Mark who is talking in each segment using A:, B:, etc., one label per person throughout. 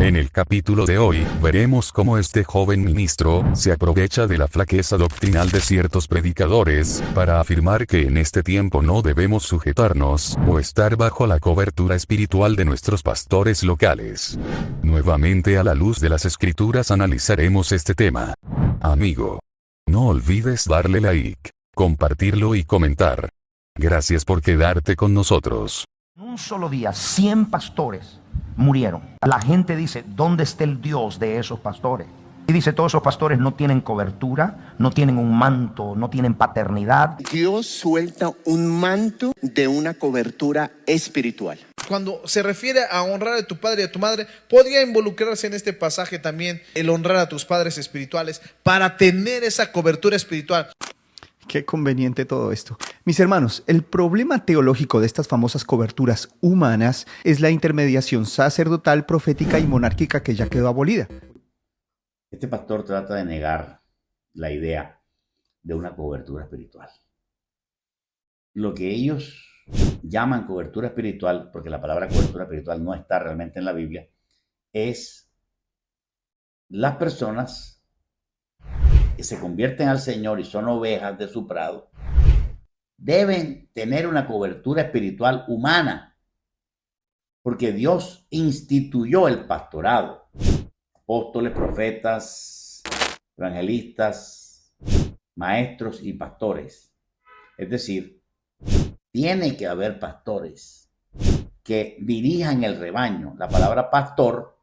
A: En el capítulo de hoy, veremos cómo este joven ministro se aprovecha de la flaqueza doctrinal de ciertos predicadores, para afirmar que en este tiempo no debemos sujetarnos, o estar bajo la cobertura espiritual de nuestros pastores locales. Nuevamente a la luz de las escrituras analizaremos este tema. Amigo, no olvides darle like, compartirlo y comentar. Gracias por quedarte con nosotros.
B: En un solo día, 100 pastores murieron. La gente dice, ¿dónde está el Dios de esos pastores? Y dice, todos esos pastores no tienen cobertura, no tienen un manto, no tienen paternidad.
C: Dios suelta un manto de una cobertura espiritual.
D: Cuando se refiere a honrar a tu padre y a tu madre, podría involucrarse en este pasaje también el honrar a tus padres espirituales para tener esa cobertura espiritual.
E: Qué conveniente todo esto. Mis hermanos, el problema teológico de estas famosas coberturas humanas es la intermediación sacerdotal, profética y monárquica que ya quedó abolida.
F: Este pastor trata de negar la idea de una cobertura espiritual. Lo que ellos llaman cobertura espiritual, porque la palabra cobertura espiritual no está realmente en la Biblia, es las personas que se convierten al Señor y son ovejas de su prado, deben tener una cobertura espiritual humana, porque Dios instituyó el pastorado. Apóstoles, profetas, evangelistas, maestros y pastores. Es decir, tiene que haber pastores que dirijan el rebaño. La palabra pastor,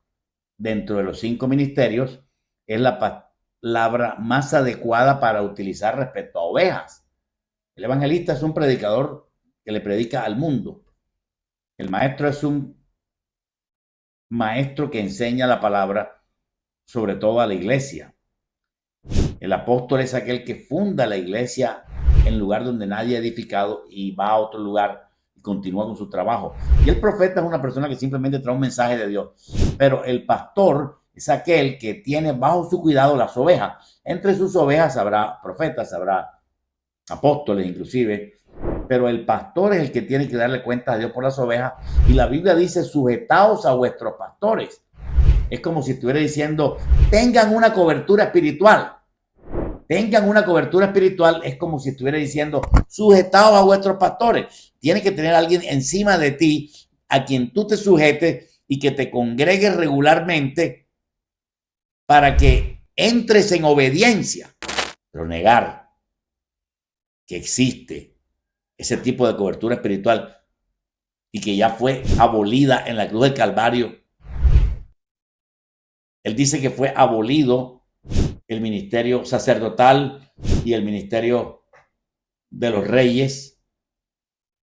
F: dentro de los 5 ministerios, es la palabra más adecuada para utilizar respecto a ovejas. El evangelista es un predicador que le predica al mundo. El maestro es un maestro que enseña la palabra, sobre todo a la iglesia. El apóstol es aquel que funda la iglesia en lugar donde nadie ha edificado y va a otro lugar y continúa con su trabajo. Y el profeta es una persona que simplemente trae un mensaje de Dios. Pero el pastor es aquel que tiene bajo su cuidado las ovejas. Entre sus ovejas habrá profetas, habrá apóstoles inclusive, pero el pastor es el que tiene que darle cuentas a Dios por las ovejas. Y la Biblia dice, sujetaos a vuestros pastores. Es como si estuviera diciendo, tengan una cobertura espiritual. Tengan una cobertura espiritual, es como si estuviera diciendo, sujetaos a vuestros pastores. Tiene que tener a alguien encima de ti, a quien tú te sujetes y que te congregues regularmente para que entres en obediencia. Pero negar que existe ese tipo de cobertura espiritual y que ya fue abolida en la cruz del Calvario. Él dice que fue abolido el ministerio sacerdotal y el ministerio de los reyes,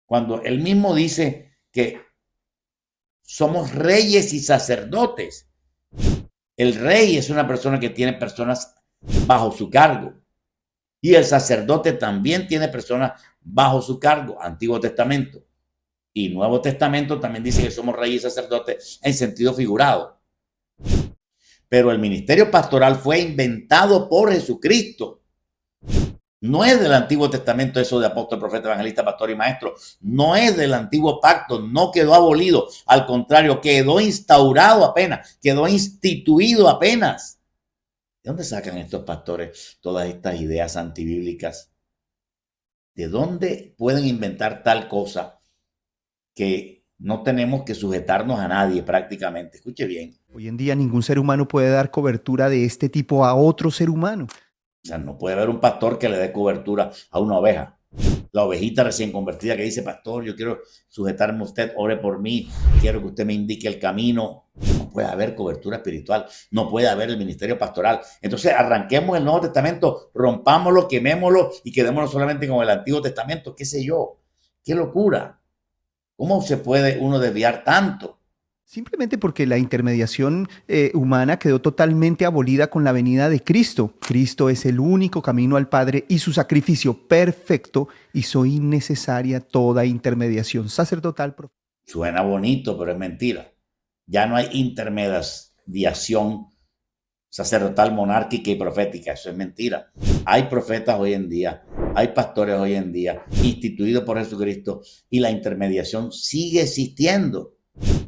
F: cuando él mismo dice que somos reyes y sacerdotes. El rey es una persona que tiene personas bajo su cargo y el sacerdote también tiene personas bajo su cargo. Antiguo Testamento y Nuevo Testamento también dice que somos reyes y sacerdotes en sentido figurado. Pero el ministerio pastoral fue inventado por Jesucristo. No es del Antiguo Testamento eso de apóstol, profeta, evangelista, pastor y maestro. No es del antiguo pacto, no quedó abolido. Al contrario, quedó instaurado apenas, quedó instituido apenas. ¿De dónde sacan estos pastores todas estas ideas antibíblicas? ¿De dónde pueden inventar tal cosa que no tenemos que sujetarnos a nadie prácticamente? Escuche bien.
E: Hoy en día ningún ser humano puede dar cobertura de este tipo a otro ser humano.
F: O sea, no puede haber un pastor que le dé cobertura a una oveja. La ovejita recién convertida que dice, pastor, yo quiero sujetarme a usted, ore por mí, quiero que usted me indique el camino. No puede haber cobertura espiritual, no puede haber el ministerio pastoral. Entonces arranquemos el Nuevo Testamento, rompámoslo, quemémoslo y quedémonos solamente con el Antiguo Testamento. ¿Qué sé yo? ¡Qué locura! ¿Cómo se puede uno desviar tanto?
E: Simplemente porque la intermediación humana quedó totalmente abolida con la venida de Cristo. Cristo es el único camino al Padre y su sacrificio perfecto hizo innecesaria toda intermediación sacerdotal.
F: Suena bonito, pero es mentira. Ya no hay intermediación sacerdotal, monárquica y profética. Eso es mentira. Hay profetas hoy en día, hay pastores hoy en día, instituidos por Jesucristo, y la intermediación sigue existiendo.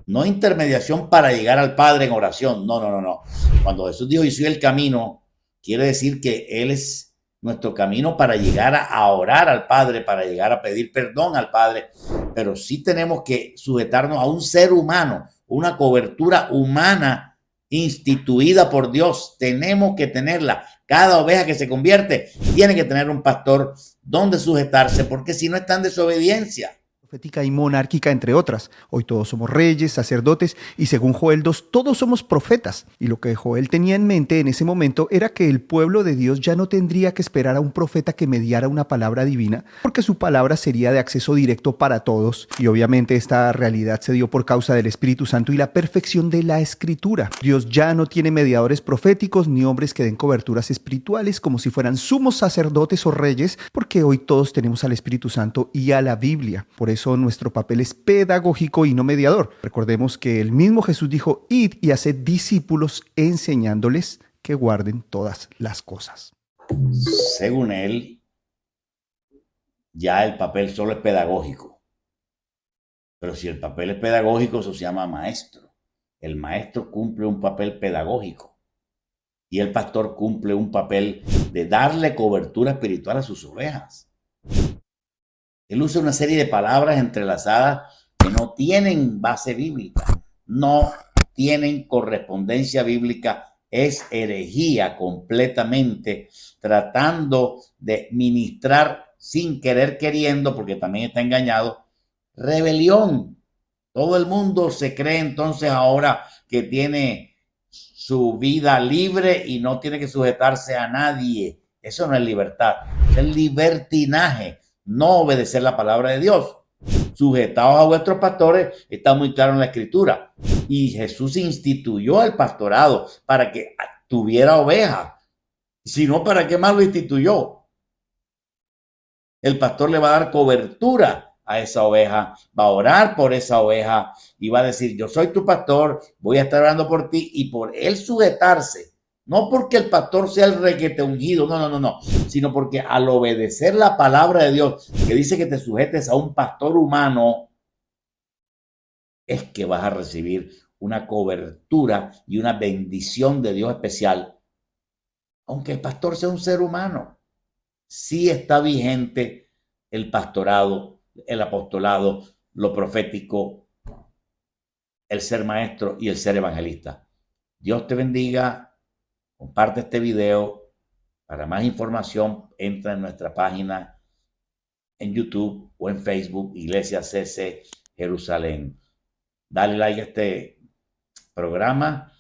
F: No intermediación para llegar al Padre en oración. No, no, no, no. Cuando Jesús dijo, yo soy el camino, quiere decir que Él es nuestro camino para llegar a orar al Padre, para llegar a pedir perdón al Padre. Pero sí tenemos que sujetarnos a un ser humano, una cobertura humana instituida por Dios. Tenemos que tenerla. Cada oveja que se convierte tiene que tener un pastor donde sujetarse, porque si no está en desobediencia.
E: Profética y monárquica, entre otras. Hoy todos somos reyes, sacerdotes y según Joel 2, todos somos profetas. Y lo que Joel tenía en mente en ese momento era que el pueblo de Dios ya no tendría que esperar a un profeta que mediara una palabra divina, porque su palabra sería de acceso directo para todos. Y obviamente esta realidad se dio por causa del Espíritu Santo y la perfección de la Escritura. Dios ya no tiene mediadores proféticos ni hombres que den coberturas espirituales como si fueran sumos sacerdotes o reyes, porque hoy todos tenemos al Espíritu Santo y a la Biblia. Por eso nuestro papel es pedagógico y no mediador. Recordemos que el mismo Jesús dijo, id y haced discípulos enseñándoles que guarden todas las cosas.
F: Según él, ya el papel solo es pedagógico. Pero si el papel es pedagógico, eso se llama maestro. El maestro cumple un papel pedagógico y el pastor cumple un papel de darle cobertura espiritual a sus ovejas. Él usa una serie de palabras entrelazadas que no tienen base bíblica, no tienen correspondencia bíblica. Es herejía completamente, tratando de ministrar sin querer queriendo, porque también está engañado, rebelión. Todo el mundo se cree entonces ahora que tiene su vida libre y no tiene que sujetarse a nadie. Eso no es libertad, es libertinaje. No obedecer la palabra de Dios. Sujetados a vuestros pastores, está muy claro en la Escritura. Y Jesús instituyó el pastorado para que tuviera ovejas. Si no, ¿para qué más lo instituyó? El pastor le va a dar cobertura a esa oveja, va a orar por esa oveja y va a decir, yo soy tu pastor, voy a estar orando por ti, y por él sujetarse. No porque el pastor sea el requete ungido, no, sino porque al obedecer la palabra de Dios, que dice que te sujetes a un pastor humano, es que vas a recibir una cobertura y una bendición de Dios especial. Aunque el pastor sea un ser humano, sí está vigente el pastorado, el apostolado, lo profético, el ser maestro y el ser evangelista. Dios te bendiga. Comparte este video. Para más información, entra en nuestra página en YouTube o en Facebook, Iglesia CC Jerusalén. Dale like a este programa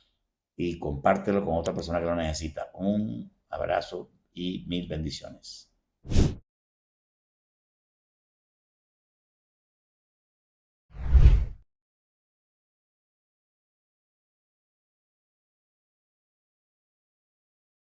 F: y compártelo con otra persona que lo necesita. Un abrazo y mil bendiciones.